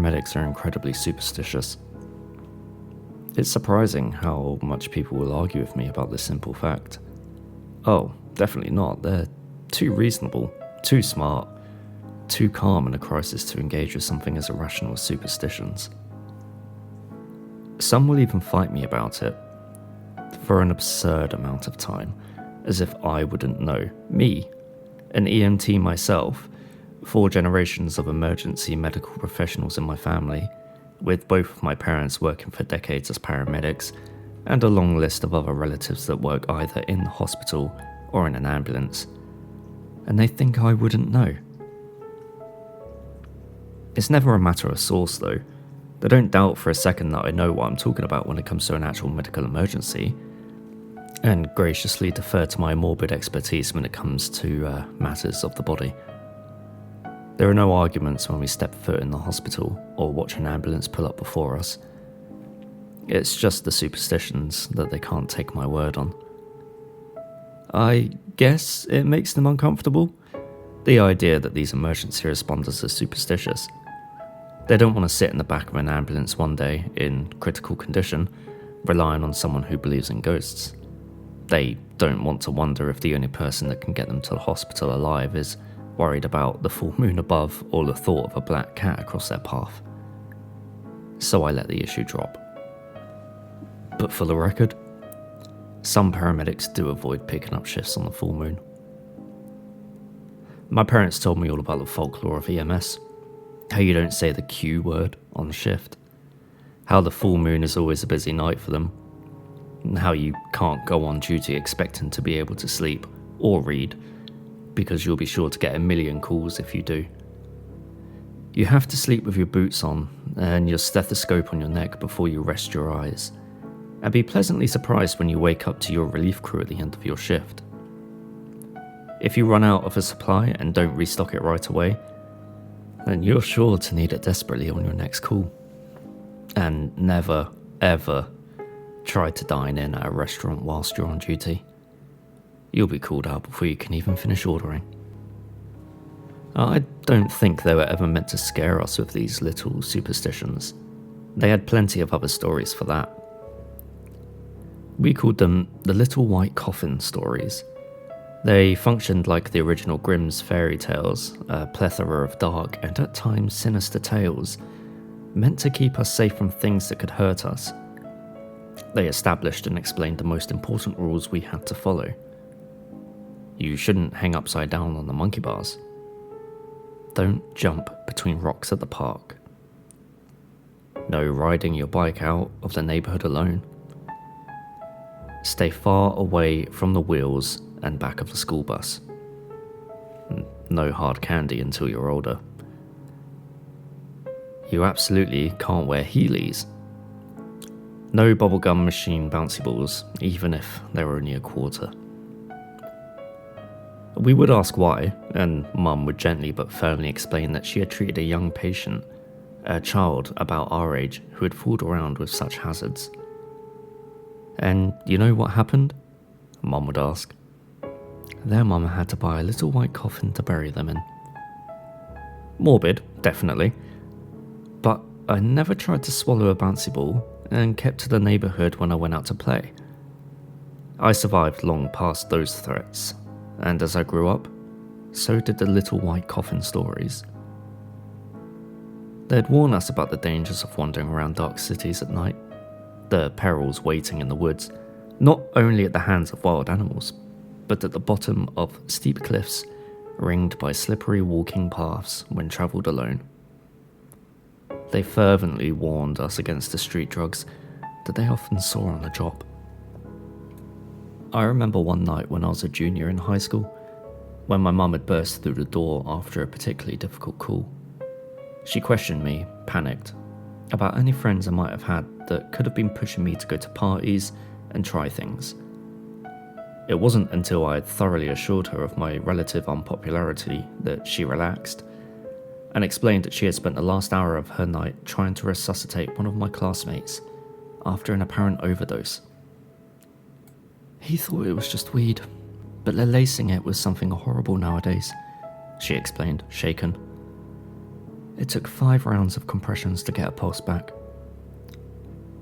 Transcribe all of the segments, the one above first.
paramedics are incredibly superstitious. It's surprising how much people will argue with me about this simple fact. Oh, definitely not. They're too reasonable, too smart, too calm in a crisis to engage with something as irrational as superstitions. Some will even fight me about it, for an absurd amount of time, as if I wouldn't know. Me, an EMT myself, 4 generations of emergency medical professionals in my family, with both of my parents working for decades as paramedics, and a long list of other relatives that work either in the hospital or in an ambulance. And they think I wouldn't know. It's never a matter of source though. They don't doubt for a second that I know what I'm talking about when it comes to an actual medical emergency, and graciously defer to my morbid expertise when it comes to matters of the body. There are no arguments when we step foot in the hospital or watch an ambulance pull up before us. It's just the superstitions that they can't take my word on. I guess it makes them uncomfortable, the idea that these emergency responders are superstitious. They don't want to sit in the back of an ambulance one day in critical condition, relying on someone who believes in ghosts. They don't want to wonder if the only person that can get them to the hospital alive is worried about the full moon above or the thought of a black cat across their path. So I let the issue drop. But for the record, some paramedics do avoid picking up shifts on the full moon. My parents told me all about the folklore of EMS, how you don't say the Q word on shift, how the full moon is always a busy night for them, and how you can't go on duty expecting to be able to sleep or read, because you'll be sure to get a million calls if you do. You have to sleep with your boots on and your stethoscope on your neck before you rest your eyes, and be pleasantly surprised when you wake up to your relief crew at the end of your shift. If you run out of a supply and don't restock it right away, then you're sure to need it desperately on your next call. And never, ever try to dine in at a restaurant whilst you're on duty. You'll be called out before you can even finish ordering. I don't think they were ever meant to scare us with these little superstitions. They had plenty of other stories for that. We called them the Little White Coffin stories. They functioned like the original Grimm's fairy tales, a plethora of dark and at times sinister tales, meant to keep us safe from things that could hurt us. They established and explained the most important rules we had to follow. You shouldn't hang upside down on the monkey bars. Don't jump between rocks at the park. No riding your bike out of the neighbourhood alone. Stay far away from the wheels and back of the school bus. No hard candy until you're older. You absolutely can't wear Heelys. No bubblegum machine bouncy balls, even if they're only a quarter. We would ask why, and Mum would gently but firmly explain that she had treated a young patient, a child about our age, who had fooled around with such hazards. And you know what happened? Mum would ask. Their mum had to buy a little white coffin to bury them in. Morbid, definitely. But I never tried to swallow a bouncy ball and kept to the neighbourhood when I went out to play. I survived long past those threats, and as I grew up, so did the little white coffin stories. They'd warn us about the dangers of wandering around dark cities at night, the perils waiting in the woods, not only at the hands of wild animals, but at the bottom of steep cliffs, ringed by slippery walking paths when travelled alone. They fervently warned us against the street drugs that they often saw on the job. I remember one night when I was a junior in high school, when my mum had burst through the door after a particularly difficult call. She questioned me, panicked, about any friends I might have had that could have been pushing me to go to parties and try things. It wasn't until I had thoroughly assured her of my relative unpopularity that she relaxed, and explained that she had spent the last hour of her night trying to resuscitate one of my classmates after an apparent overdose. He thought it was just weed, but they're lacing it with something horrible nowadays, she explained, shaken. It took 5 rounds of compressions to get her pulse back.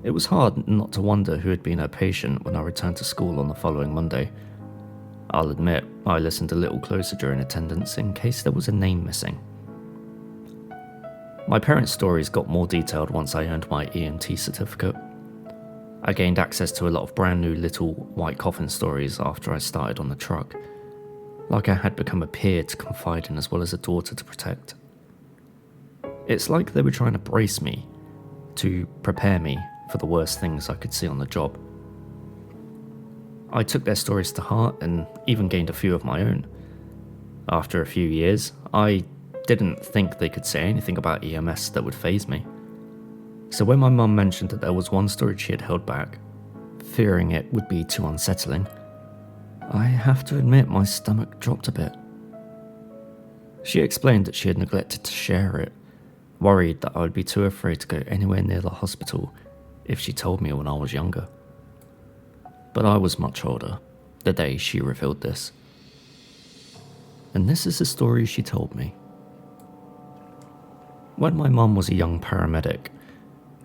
It was hard not to wonder who had been her patient when I returned to school on the following Monday. I'll admit, I listened a little closer during attendance in case there was a name missing. My parents' stories got more detailed once I earned my EMT certificate. I gained access to a lot of brand new little white coffin stories after I started on the truck, like I had become a peer to confide in as well as a daughter to protect. It's like they were trying to brace me, to prepare me for the worst things I could see on the job. I took their stories to heart and even gained a few of my own. After a few years, I didn't think they could say anything about EMS that would faze me. So when my mum mentioned that there was one story she had held back, fearing it would be too unsettling, I have to admit my stomach dropped a bit. She explained that she had neglected to share it, worried that I would be too afraid to go anywhere near the hospital if she told me when I was younger. But I was much older the day she revealed this. And this is the story she told me. When my mum was a young paramedic,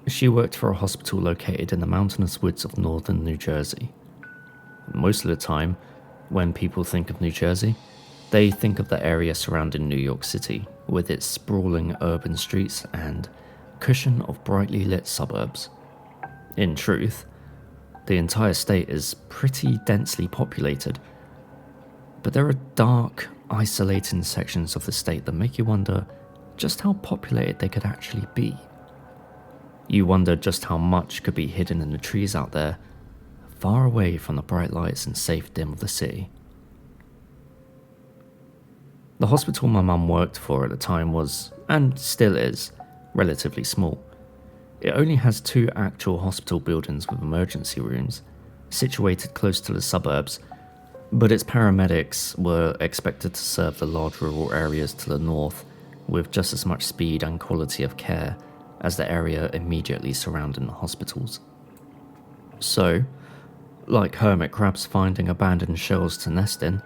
she worked for a hospital located in the mountainous woods of northern New Jersey. Most of the time, when people think of New Jersey, they think of the area surrounding New York City, with its sprawling urban streets and cushion of brightly lit suburbs. In truth, the entire state is pretty densely populated, but there are dark, isolating sections of the state that make you wonder just how populated they could actually be. You wonder just how much could be hidden in the trees out there, far away from the bright lights and safe dim of the city. The hospital my mum worked for at the time was, and still is, relatively small. It only has 2 actual hospital buildings with emergency rooms, situated close to the suburbs, but its paramedics were expected to serve the large rural areas to the north with just as much speed and quality of care as the area immediately surrounding the hospitals. So, like hermit crabs finding abandoned shells to nest in,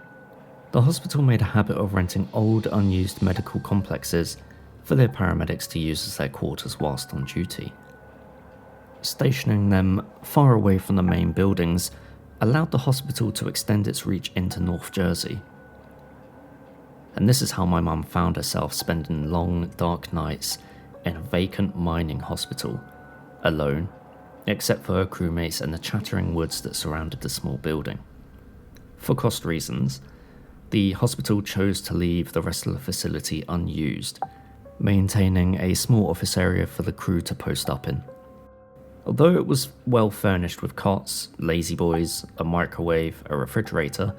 the hospital made a habit of renting old, unused medical complexes for their paramedics to use as their quarters whilst on duty. Stationing them far away from the main buildings allowed the hospital to extend its reach into North Jersey. And this is how my mum found herself spending long, dark nights in a vacant mining hospital, alone, except for her crewmates and the chattering woods that surrounded the small building. For cost reasons, the hospital chose to leave the rest of the facility unused, maintaining a small office area for the crew to post up in. Although it was well furnished with cots, lazy boys, a microwave, a refrigerator,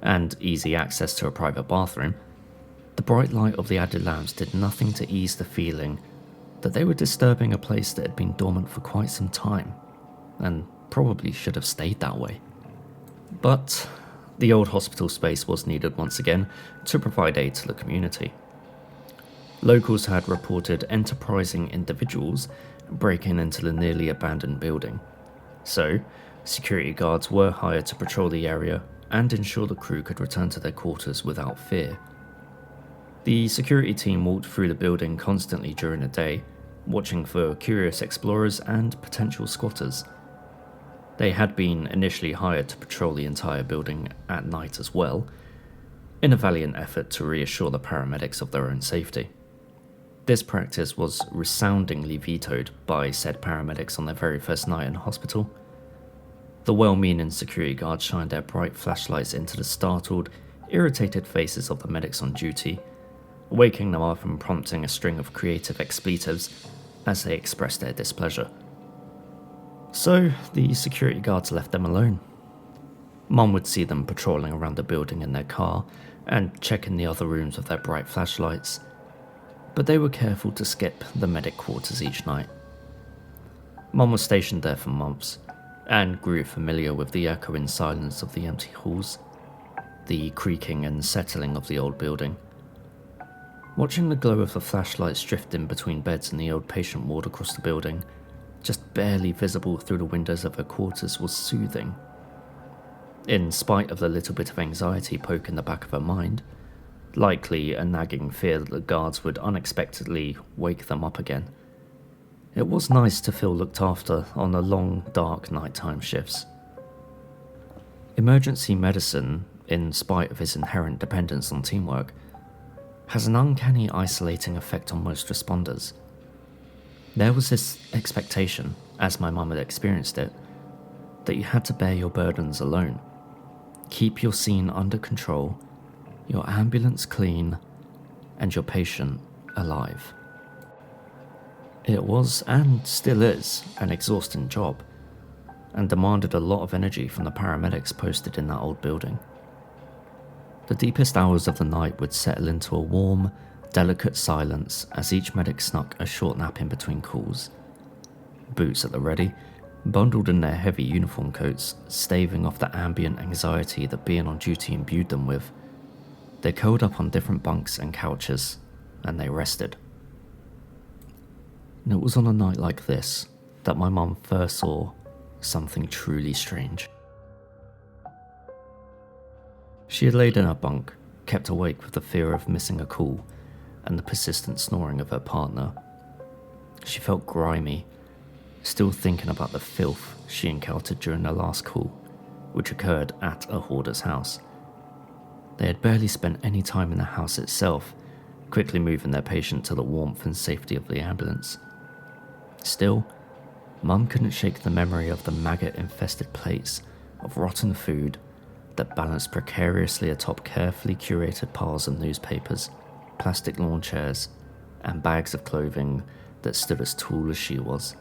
and easy access to a private bathroom, the bright light of the added lamps did nothing to ease the feeling that they were disturbing a place that had been dormant for quite some time, and probably should have stayed that way. But the old hospital space was needed once again to provide aid to the community. Locals had reported enterprising individuals breaking into the nearly abandoned building, so security guards were hired to patrol the area and ensure the crew could return to their quarters without fear. The security team walked through the building constantly during the day, watching for curious explorers and potential squatters. They had been initially hired to patrol the entire building at night as well, in a valiant effort to reassure the paramedics of their own safety. This practice was resoundingly vetoed by said paramedics on their very first night in hospital. The well-meaning security guards shined their bright flashlights into the startled, irritated faces of the medics on duty, waking them up and prompting a string of creative expletives as they expressed their displeasure. So the security guards left them alone. Mum would see them patrolling around the building in their car and checking the other rooms with their bright flashlights, but they were careful to skip the medic quarters each night. Mum was stationed there for months and grew familiar with the echoing silence of the empty halls, the creaking and settling of the old building. Watching the glow of the flashlights drifting between beds in the old patient ward across the building, just barely visible through the windows of her quarters, was soothing. In spite of the little bit of anxiety poking the back of her mind, likely a nagging fear that the guards would unexpectedly wake them up again. It was nice to feel looked after on the long, dark nighttime shifts. Emergency medicine, in spite of its inherent dependence on teamwork, has an uncanny isolating effect on most responders. There was this expectation, as my mum had experienced it, that you had to bear your burdens alone, keep your scene under control, your ambulance clean, and your patient alive. It was, and still is, an exhausting job, and demanded a lot of energy from the paramedics posted in that old building. The deepest hours of the night would settle into a warm, delicate silence as each medic snuck a short nap in between calls. Boots at the ready, bundled in their heavy uniform coats, staving off the ambient anxiety that being on duty imbued them with, they curled up on different bunks and couches, and they rested. And it was on a night like this that my mum first saw something truly strange. She had laid in her bunk, kept awake with the fear of missing a call and the persistent snoring of her partner. She felt grimy, still thinking about the filth she encountered during their last call, which occurred at a hoarder's house. They had barely spent any time in the house itself, quickly moving their patient to the warmth and safety of the ambulance. Still, Mum couldn't shake the memory of the maggot-infested plates of rotten food that balanced precariously atop carefully curated piles of newspapers, plastic lawn chairs, and bags of clothing that stood as tall as she was.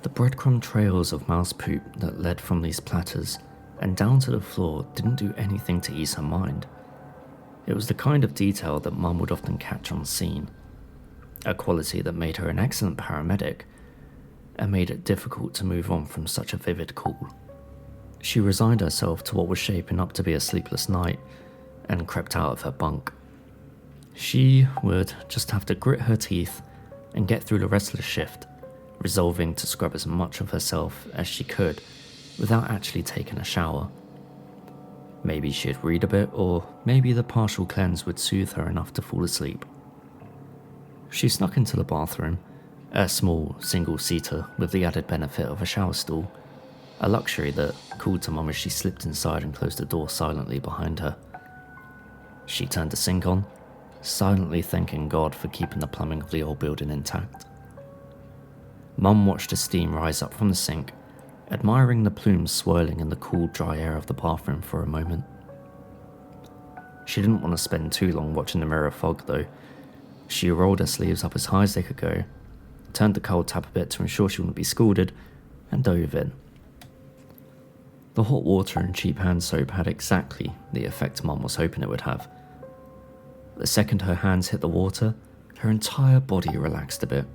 The breadcrumb trails of mouse poop that led from these platters and down to the floor didn't do anything to ease her mind. It was the kind of detail that Mum would often catch on scene, a quality that made her an excellent paramedic and made it difficult to move on from such a vivid call. She resigned herself to what was shaping up to be a sleepless night and crept out of her bunk. She would just have to grit her teeth and get through the rest of the shift, resolving to scrub as much of herself as she could without actually taking a shower. Maybe she'd read a bit, or maybe the partial cleanse would soothe her enough to fall asleep. She snuck into the bathroom, a small single-seater with the added benefit of a shower stall, a luxury that called to Mum as she slipped inside and closed the door silently behind her. She turned the sink on, silently thanking God for keeping the plumbing of the old building intact. Mum watched the steam rise up from the sink, admiring the plumes swirling in the cool, dry air of the bathroom for a moment. She didn't want to spend too long watching the mirror fog, though. She rolled her sleeves up as high as they could go, turned the cold tap a bit to ensure she wouldn't be scalded, and dove in. The hot water and cheap hand soap had exactly the effect Mum was hoping it would have. The second her hands hit the water, her entire body relaxed a bit.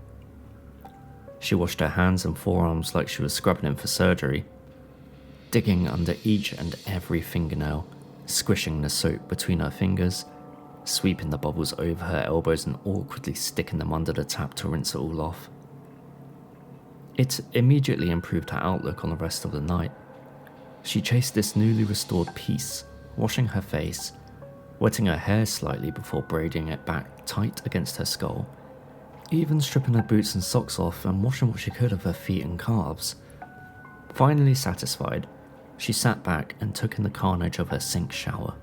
She washed her hands and forearms like she was scrubbing them for surgery, digging under each and every fingernail, squishing the soap between her fingers, sweeping the bubbles over her elbows and awkwardly sticking them under the tap to rinse it all off. It immediately improved her outlook on the rest of the night. She chased this newly restored peace, washing her face, wetting her hair slightly before braiding it back tight against her skull, even stripping her boots and socks off and washing what she could of her feet and calves. Finally satisfied, she sat back and took in the carnage of her sink shower.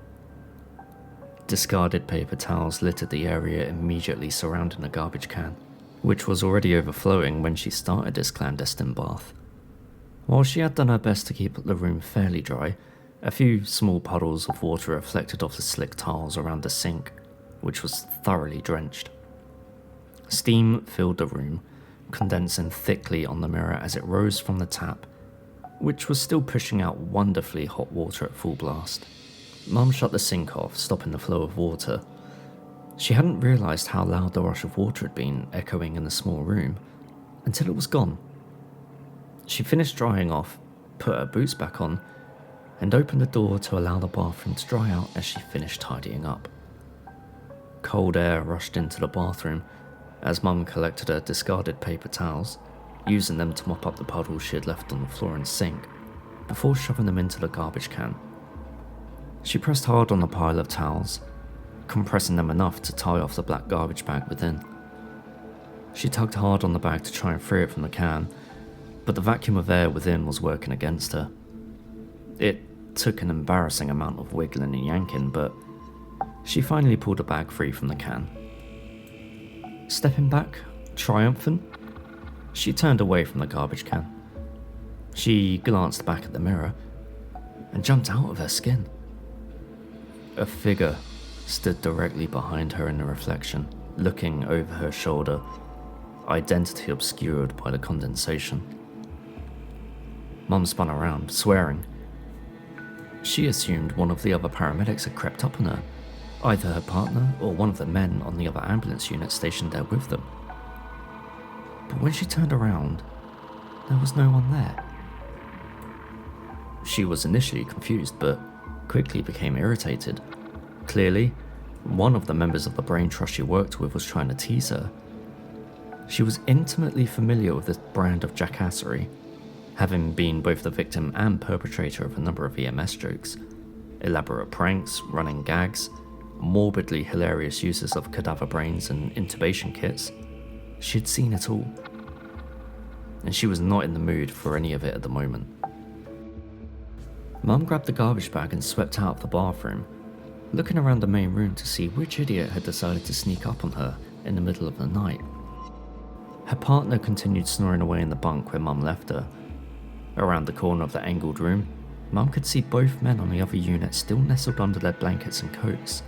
Discarded paper towels littered the area immediately surrounding the garbage can, which was already overflowing when she started this clandestine bath. While she had done her best to keep the room fairly dry, a few small puddles of water reflected off the slick tiles around the sink, which was thoroughly drenched. Steam filled the room, condensing thickly on the mirror as it rose from the tap, which was still pushing out wonderfully hot water at full blast. Mum shut the sink off, stopping the flow of water. She hadn't realised how loud the rush of water had been echoing in the small room, until it was gone. She finished drying off, put her boots back on, and opened the door to allow the bathroom to dry out as she finished tidying up. Cold air rushed into the bathroom as Mum collected her discarded paper towels, using them to mop up the puddles she had left on the floor and sink, before shoving them into the garbage can. She pressed hard on the pile of towels, compressing them enough to tie off the black garbage bag within. She tugged hard on the bag to try and free it from the can, but the vacuum of air within was working against her. It took an embarrassing amount of wiggling and yanking, but she finally pulled the bag free from the can. Stepping back, triumphant, she turned away from the garbage can. She glanced back at the mirror and jumped out of her skin. A figure stood directly behind her in the reflection, looking over her shoulder, identity obscured by the condensation. Mum spun around, swearing. She assumed one of the other paramedics had crept up on her, either her partner or one of the men on the other ambulance unit stationed there with them. But when she turned around, there was no one there. She was initially confused, but quickly became irritated. Clearly, one of the members of the brain trust she worked with was trying to tease her. She was intimately familiar with this brand of jackassery, having been both the victim and perpetrator of a number of EMS jokes, elaborate pranks, running gags, morbidly hilarious uses of cadaver brains and intubation kits. She'd seen it all, and she was not in the mood for any of it at the moment. Mum grabbed the garbage bag and swept out of the bathroom, looking around the main room to see which idiot had decided to sneak up on her in the middle of the night. Her partner continued snoring away in the bunk where Mum left her. Around the corner of the angled room, Mum could see both men on the other unit still nestled under their blankets and coats.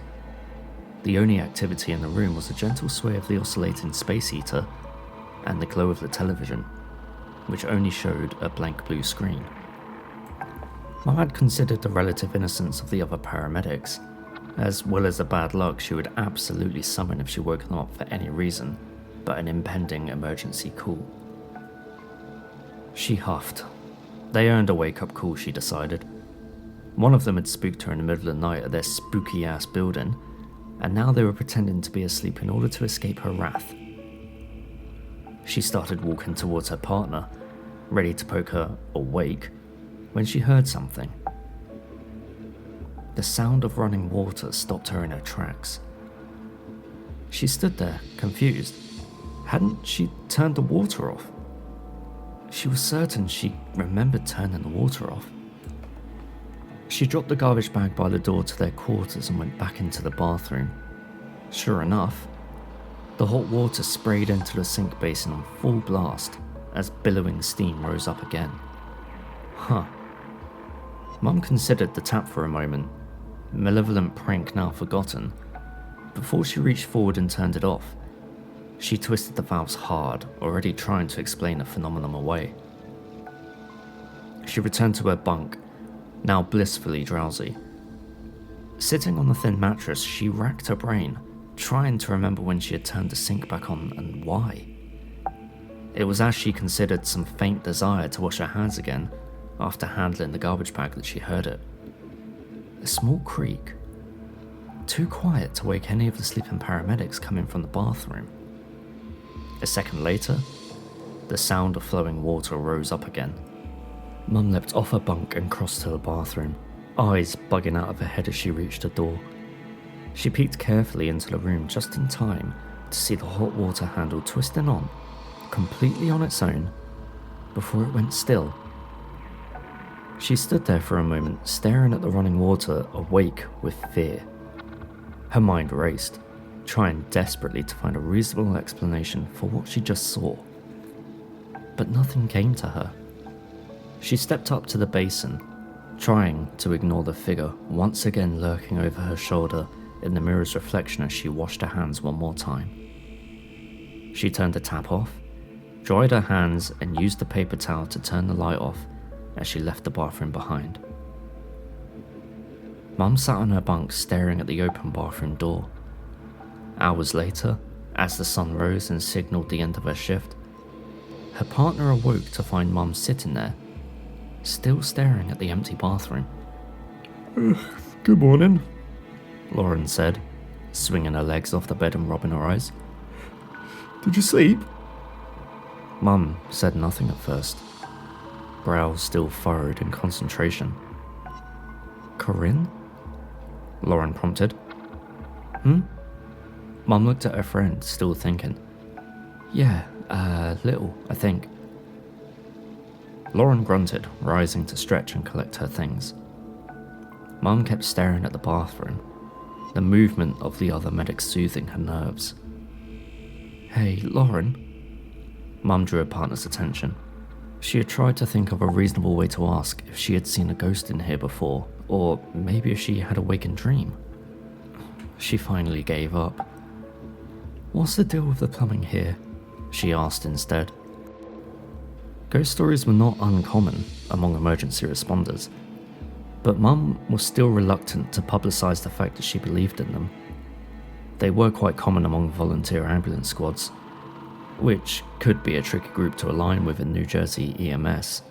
The only activity in the room was the gentle sway of the oscillating space heater and the glow of the television, which only showed a blank blue screen. Mum had considered the relative innocence of the other paramedics, as well as the bad luck she would absolutely summon if she woke them up for any reason but an impending emergency call. She huffed. They earned a wake-up call, she decided. One of them had spooked her in the middle of the night at their spooky-ass building, and now they were pretending to be asleep in order to escape her wrath. She started walking towards her partner, ready to poke her awake, when she heard something. The sound of running water stopped her in her tracks. She stood there, confused. Hadn't she turned the water off? She was certain she remembered turning the water off. She dropped the garbage bag by the door to their quarters and went back into the bathroom. Sure enough, the hot water sprayed into the sink basin on full blast as billowing steam rose up again. Huh. Mum considered the tap for a moment, malevolent prank now forgotten. Before she reached forward and turned it off, she twisted the valves hard, already trying to explain the phenomenon away. She returned to her bunk, now blissfully drowsy. Sitting on the thin mattress, she racked her brain, trying to remember when she had turned the sink back on and why. It was as she considered some faint desire to wash her hands again after handling the garbage bag that she heard it. A small creak, too quiet to wake any of the sleeping paramedics coming from the bathroom. A second later, the sound of flowing water rose up again. Mum leapt off her bunk and crossed to the bathroom, eyes bugging out of her head as she reached the door. She peeked carefully into the room just in time to see the hot water handle twisting on, completely on its own, before it went still. She stood there for a moment, staring at the running water, awake with fear. Her mind raced, trying desperately to find a reasonable explanation for what she just saw. But nothing came to her. She stepped up to the basin, trying to ignore the figure once again lurking over her shoulder in the mirror's reflection as she washed her hands one more time. She turned the tap off, dried her hands, and used the paper towel to turn the light off as she left the bathroom behind. Mum sat on her bunk staring at the open bathroom door. Hours later, as the sun rose and signalled the end of her shift, her partner awoke to find Mum sitting there, still staring at the empty bathroom. Good morning, Lauren said, swinging her legs off the bed and rubbing her eyes. Did you sleep? Mum said nothing at first, brows still furrowed in concentration. Corinne? Lauren prompted. Mum looked at her friend, still thinking. Yeah, little, I think. Lauren grunted, rising to stretch and collect her things. Mum kept staring at the bathroom, the movement of the other medics soothing her nerves. Hey, Lauren? Mum drew her partner's attention. She had tried to think of a reasonable way to ask if she had seen a ghost in here before, or maybe if she had a waking dream. She finally gave up. What's the deal with the plumbing here? She asked instead. Ghost stories were not uncommon among emergency responders, but Mum was still reluctant to publicise the fact that she believed in them. They were quite common among volunteer ambulance squads, which could be a tricky group to align with in New Jersey EMS.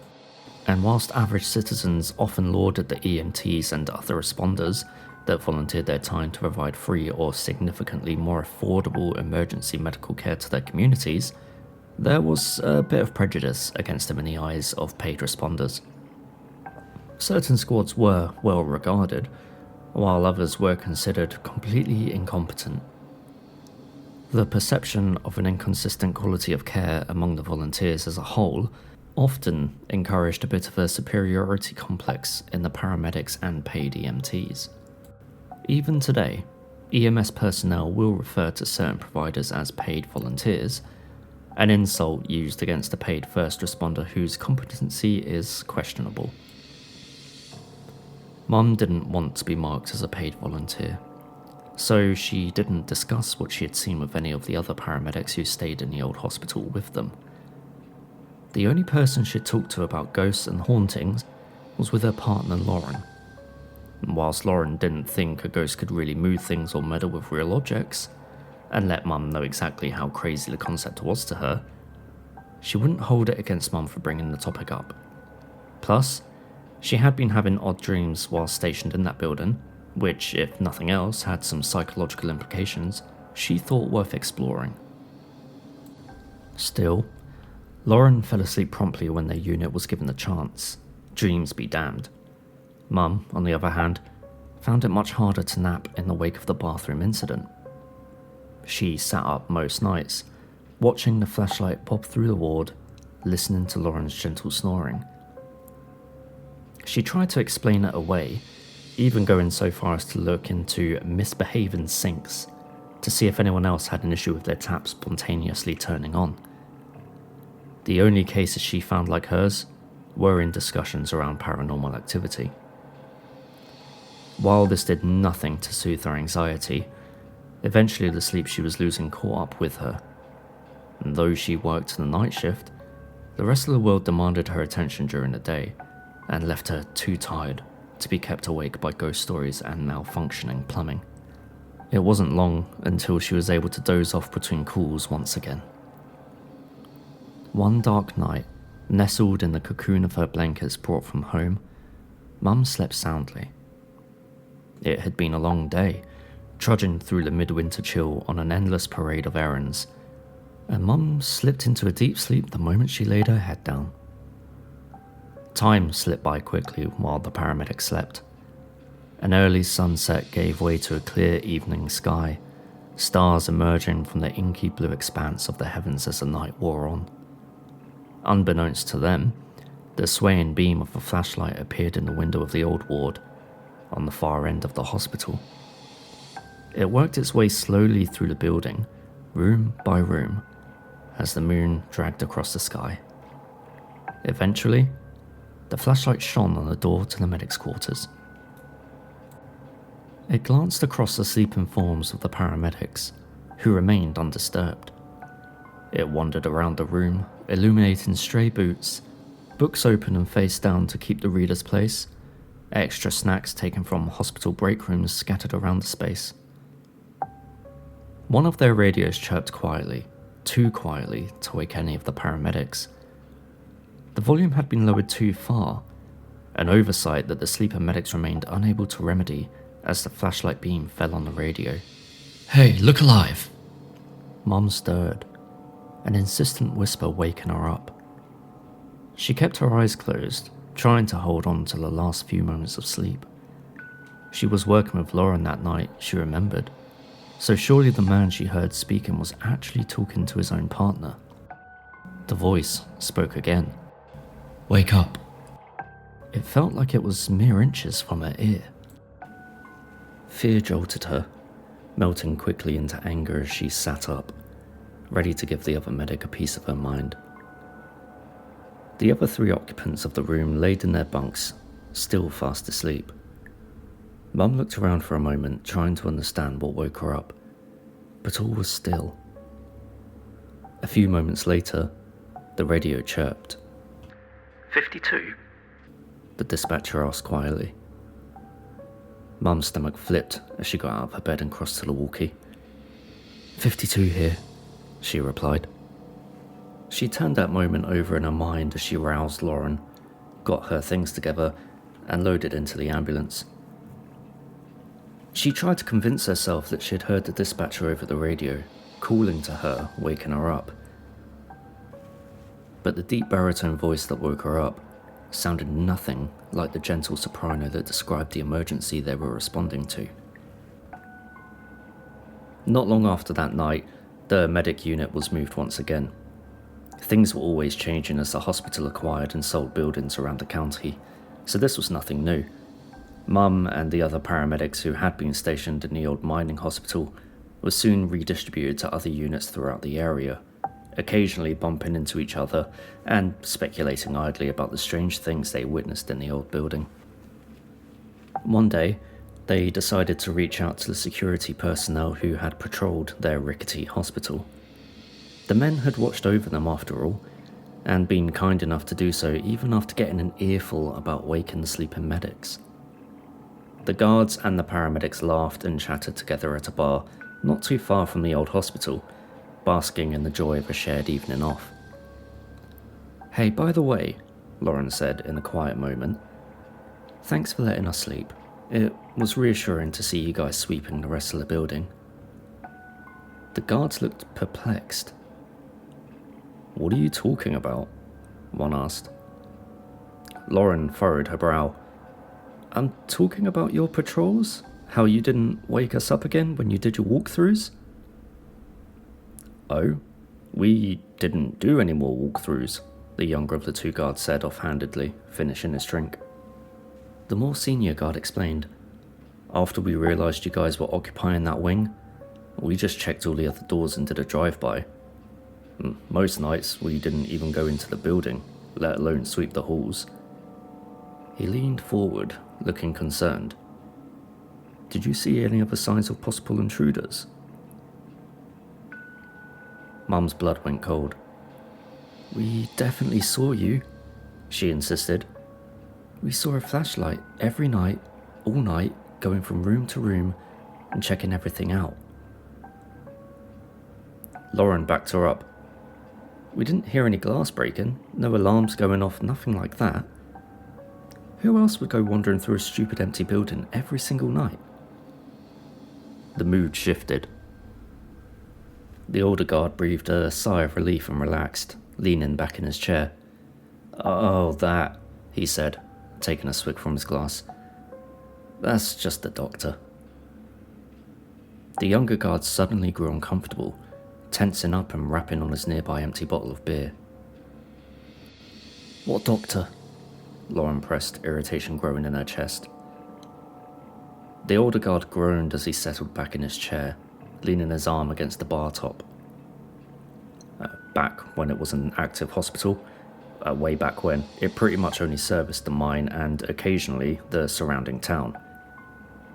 And whilst average citizens often lauded the EMTs and other responders that volunteered their time to provide free or significantly more affordable emergency medical care to their communities, there was a bit of prejudice against them in the eyes of paid responders. Certain squads were well regarded, while others were considered completely incompetent. The perception of an inconsistent quality of care among the volunteers as a whole often encouraged a bit of a superiority complex in the paramedics and paid EMTs. Even today, EMS personnel will refer to certain providers as paid volunteers, an insult used against a paid first responder whose competency is questionable. Mum didn't want to be marked as a paid volunteer, so she didn't discuss what she had seen with any of the other paramedics who stayed in the old hospital with them. The only person she'd talked to about ghosts and hauntings was with her partner Lauren. And whilst Lauren didn't think a ghost could really move things or meddle with real objects, and let Mum know exactly how crazy the concept was to her, she wouldn't hold it against Mum for bringing the topic up. Plus, she had been having odd dreams while stationed in that building, which, if nothing else, had some psychological implications she thought worth exploring. Still, Lauren fell asleep promptly when their unit was given the chance, dreams be damned. Mum, on the other hand, found it much harder to nap in the wake of the bathroom incident. She sat up most nights, watching the flashlight pop through the ward, listening to Lauren's gentle snoring. She tried to explain it away, even going so far as to look into misbehaving sinks to see if anyone else had an issue with their tap spontaneously turning on. The only cases she found like hers were in discussions around paranormal activity. While this did nothing to soothe her anxiety, eventually the sleep she was losing caught up with her. And though she worked the night shift, the rest of the world demanded her attention during the day and left her too tired to be kept awake by ghost stories and malfunctioning plumbing. It wasn't long until she was able to doze off between calls once again. One dark night, nestled in the cocoon of her blankets brought from home, Mum slept soundly. It had been a long day, trudging through the midwinter chill on an endless parade of errands, and Mum slipped into a deep sleep the moment she laid her head down. Time slipped by quickly while the paramedic slept. An early sunset gave way to a clear evening sky, stars emerging from the inky blue expanse of the heavens as the night wore on. Unbeknownst to them, the swaying beam of a flashlight appeared in the window of the old ward, on the far end of the hospital. It worked its way slowly through the building, room by room, as the moon dragged across the sky. Eventually, the flashlight shone on the door to the medic's quarters. It glanced across the sleeping forms of the paramedics, who remained undisturbed. It wandered around the room, illuminating stray boots, books open and face down to keep the reader's place, extra snacks taken from hospital break rooms scattered around the space. One of their radios chirped quietly, too quietly to wake any of the paramedics. The volume had been lowered too far, an oversight that the sleeper medics remained unable to remedy as the flashlight beam fell on the radio. "Hey, look alive!" Mum stirred, an insistent whisper waking her up. She kept her eyes closed, trying to hold on to the last few moments of sleep. She was working with Lauren that night, she remembered, So surely the man she heard speaking was actually talking to his own partner. The voice spoke again. Wake up. It felt like it was mere inches from her ear. Fear jolted her, melting quickly into anger as she sat up, ready to give the other medic a piece of her mind. The other 3 occupants of the room laid in their bunks, still fast asleep. Mum looked around for a moment, trying to understand what woke her up, but all was still. A few moments later, the radio chirped. 52? The dispatcher asked quietly. Mum's stomach flipped as she got out of her bed and crossed to the walkie. 52 here, she replied. She turned that moment over in her mind as she roused Lauren, got her things together, and loaded into the ambulance. She tried to convince herself that she had heard the dispatcher over the radio, calling to her, waking her up. But the deep baritone voice that woke her up sounded nothing like the gentle soprano that described the emergency they were responding to. Not long after that night, the medic unit was moved once again. Things were always changing as the hospital acquired and sold buildings around the county, so this was nothing new. Mum and the other paramedics who had been stationed in the old mining hospital were soon redistributed to other units throughout the area, occasionally bumping into each other and speculating idly about the strange things they witnessed in the old building. One day, they decided to reach out to the security personnel who had patrolled their rickety hospital. The men had watched over them after all, and been kind enough to do so even after getting an earful about waking the sleeping medics. The guards and the paramedics laughed and chatted together at a bar not too far from the old hospital, basking in the joy of a shared evening off. "Hey, by the way," Lauren said in a quiet moment, "thanks for letting us sleep. It was reassuring to see you guys sweeping the rest of the building." The guards looked perplexed. "What are you talking about?" one asked. Lauren furrowed her brow. "I'm talking about your patrols? How you didn't wake us up again when you did your walkthroughs?" "Oh, we didn't do any more walkthroughs," the younger of the 2 guards said offhandedly, finishing his drink. The more senior guard explained. "After we realised you guys were occupying that wing, we just checked all the other doors and did a drive-by. Most nights we didn't even go into the building, let alone sweep the halls." He leaned forward, looking concerned. "Did you see any other signs of possible intruders?" Mum's blood went cold. "We definitely saw you," she insisted. "We saw a flashlight every night, all night, going from room to room and checking everything out." Lauren backed her up. "We didn't hear any glass breaking, no alarms going off, nothing like that. Who else would go wandering through a stupid empty building every single night?" The mood shifted. The older guard breathed a sigh of relief and relaxed, leaning back in his chair. "Oh, that," he said, taking a swig from his glass. "That's just the doctor." The younger guard suddenly grew uncomfortable, tensing up and rapping on his nearby empty bottle of beer. "What doctor?" Lauren pressed, irritation growing in her chest. The older guard groaned as he settled back in his chair, leaning his arm against the bar top. Back when it was an active hospital, way back when, it pretty much only serviced the mine and occasionally the surrounding town.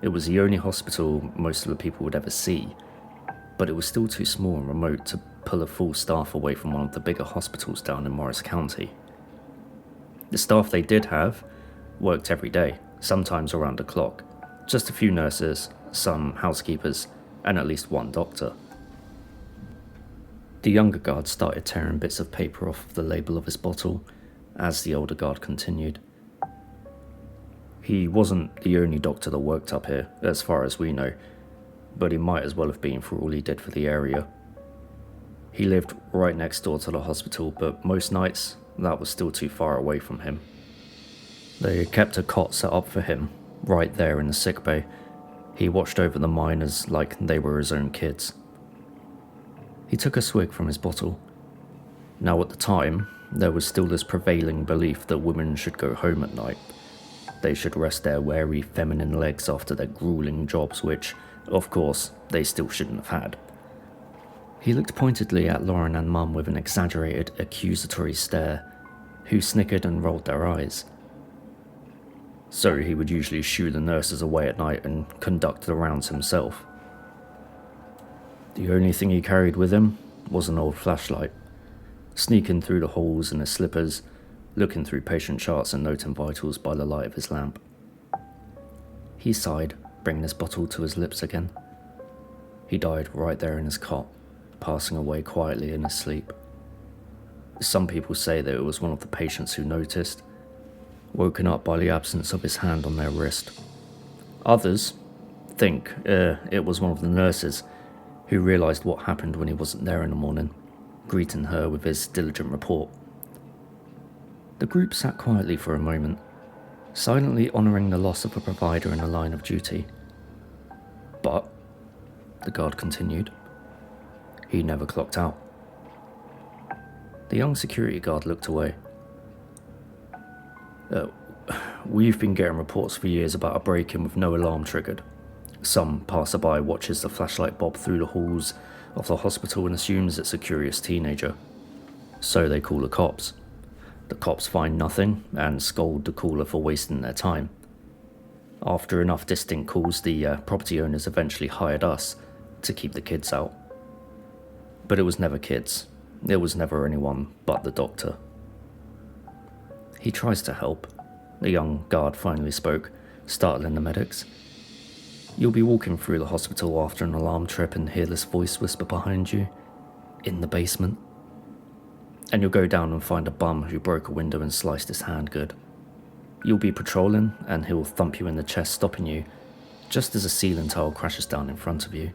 It was the only hospital most of the people would ever see, but it was still too small and remote to pull a full staff away from one of the bigger hospitals down in Morris County. The staff they did have worked every day, sometimes around the clock. Just a few nurses, some housekeepers, and at least one doctor. The younger guard started tearing bits of paper off of the label of his bottle as the older guard continued. "He wasn't the only doctor that worked up here, as far as we know, but he might as well have been for all he did for the area. He lived right next door to the hospital, but most nights that was still too far away from him. They kept a cot set up for him, right there in the sickbay. He watched over the miners like they were his own kids. He took a swig from his bottle. Now at the time, there was still this prevailing belief that women should go home at night. They should rest their weary feminine legs after their grueling jobs, which, of course, they still shouldn't have had. He looked pointedly at Lauren and Mum with an exaggerated, accusatory stare, who snickered and rolled their eyes. So he would usually shoo the nurses away at night and conduct the rounds himself. The only thing he carried with him was an old flashlight, sneaking through the holes in his slippers, looking through patient charts and noting vitals by the light of his lamp. He sighed, bringing his bottle to his lips again. He died right there in his cot, passing away quietly in his sleep. Some people say that it was one of the patients who noticed, woken up by the absence of his hand on their wrist. Others think it was one of the nurses who realised what happened when he wasn't there in the morning, greeting her with his diligent report. The group sat quietly for a moment, silently honouring the loss of a provider in the line of duty. But, the guard continued, he never clocked out. The young security guard looked away. We've been getting reports for years about a break-in with no alarm triggered. Some passerby watches the flashlight bob through the halls of the hospital and assumes it's a curious teenager. So they call the cops. The cops find nothing and scold the caller for wasting their time. After enough distinct calls, the property owners eventually hired us to keep the kids out. But it was never kids. It was never anyone but the doctor. He tries to help. The young guard finally spoke, startling the medics. You'll be walking through the hospital after an alarm trip and hear this voice whisper behind you, in the basement. And you'll go down and find a bum who broke a window and sliced his hand good. You'll be patrolling and he'll thump you in the chest, stopping you, just as a ceiling tile crashes down in front of you.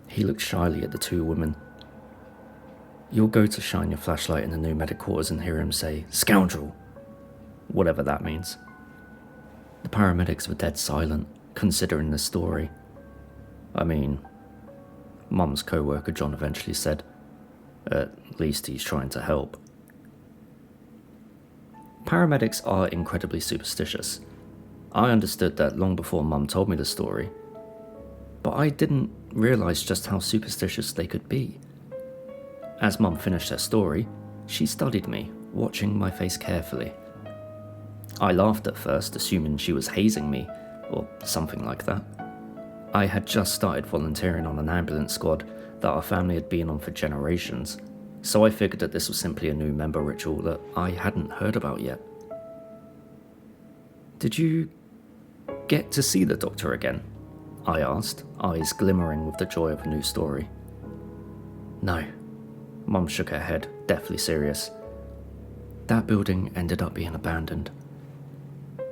He looked shyly at the two women. You'll go to shine your flashlight in the new medic quarters and hear him say, "Scoundrel!" Whatever that means. The paramedics were dead silent, considering the story. I mean, Mum's co-worker John eventually said, at least he's trying to help. Paramedics are incredibly superstitious. I understood that long before Mum told me the story, but I didn't realise just how superstitious they could be. As Mum finished her story, she studied me, watching my face carefully. I laughed at first, assuming she was hazing me, or something like that. I had just started volunteering on an ambulance squad that our family had been on for generations, so I figured that this was simply a new member ritual that I hadn't heard about yet. Did you get to see the doctor again? I asked, eyes glimmering with the joy of a new story. No. Mum shook her head, deathly serious. That building ended up being abandoned.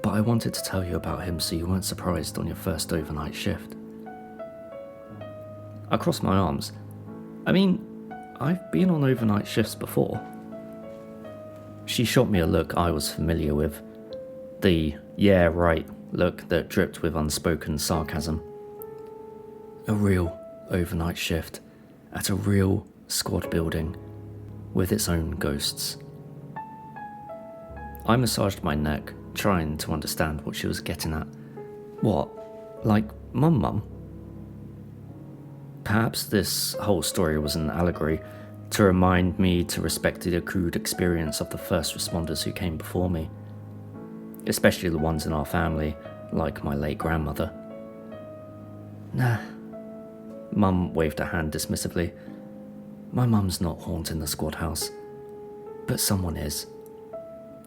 But I wanted to tell you about him so you weren't surprised on your first overnight shift. I crossed my arms. I mean, I've been on overnight shifts before. She shot me a look I was familiar with. The "yeah, right" look that dripped with unspoken sarcasm. A real overnight shift at a real squad building with its own ghosts. I massaged my neck, trying to understand what she was getting at. What? Like Mum? Perhaps this whole story was an allegory to remind me to respect the accrued experience of the first responders who came before me, especially the ones in our family, like my late grandmother. Nah. Mum waved her hand dismissively. My mum's not haunting the squad house, but someone is.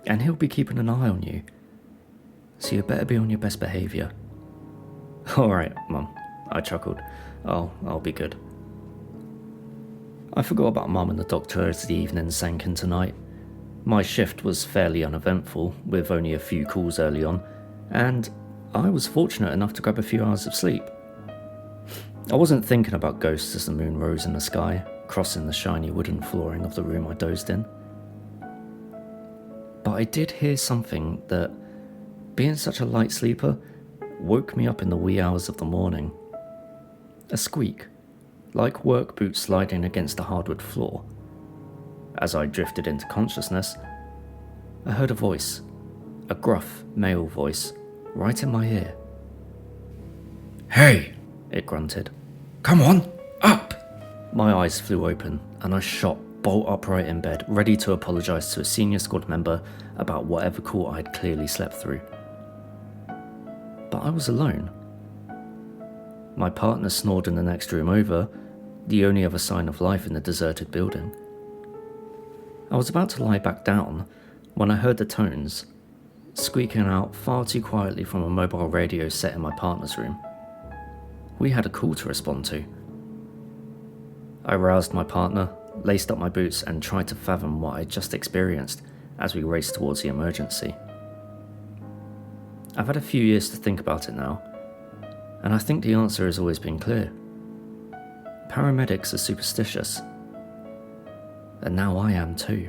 And he'll be keeping an eye on you, so you better be on your best behaviour. Alright, Mum, I chuckled. I'll be good. I forgot about Mum and the doctor as the evening sank into night. My shift was fairly uneventful, with only a few calls early on, and I was fortunate enough to grab a few hours of sleep. I wasn't thinking about ghosts as the moon rose in the sky, crossing the shiny wooden flooring of the room I dozed in. But I did hear something that, being such a light sleeper, woke me up in the wee hours of the morning. A squeak, like work boots sliding against a hardwood floor. As I drifted into consciousness, I heard a voice, a gruff male voice, right in my ear. Hey, It grunted. come on, up! My eyes flew open, and I shot bolt upright in bed, ready to apologise to a senior squad member about whatever call I'd clearly slept through. But I was alone. My partner snored in the next room over, the only other sign of life in the deserted building. I was about to lie back down when I heard the tones, squeaking out far too quietly from a mobile radio set in my partner's room. We had a call to respond to. I roused my partner, laced up my boots, and tried to fathom what I'd just experienced as we raced towards the emergency. I've had a few years to think about it now, and I think the answer has always been clear. Paramedics are superstitious, and now I am too.